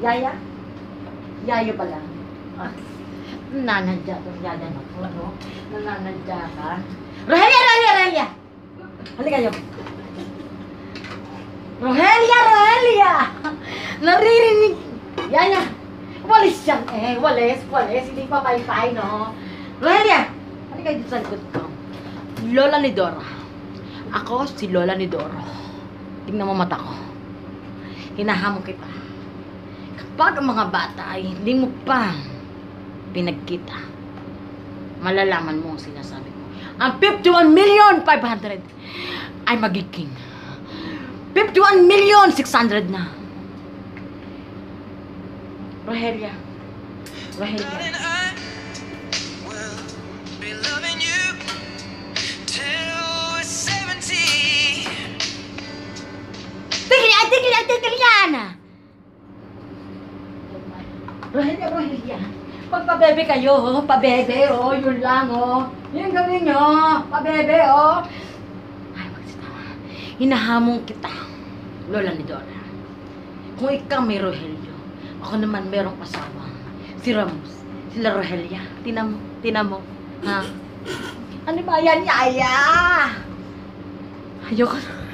Yaya? Yayo pala. Ah, nananadya itong yaya na po, ano? Nananadya ka. Rohelia! Halika kayo. Rohelia! Naririnig. Yaya! Walis yan eh. Walis. Hindi pa paypay, no? Rohelia! Halika dito sa likod ko. Lola ni Dora. Ako si Lola ni Doro. Tingnan mo mata ko. Hinahamon kita. Kapag ang mga bata ay hindi mo pa pinagkita, malalaman mo ang sinasabi ko. Ang 51,500,000 ay magiging 51,600,000 na. Rohelia. Tigil yan! Rohelia. Pagpabebe kayo, pabebe, yun lang, Yung gawin nyo, pabebe, Ay, magsitawa. Hinahamon kita, Lola ni Dora. Kung ikaw may Rogelio, ako naman merong asawa. Si Ramos, sila Rohelia. Tinan mo, ha? Ano ba yan, Yaya? Ayoko na.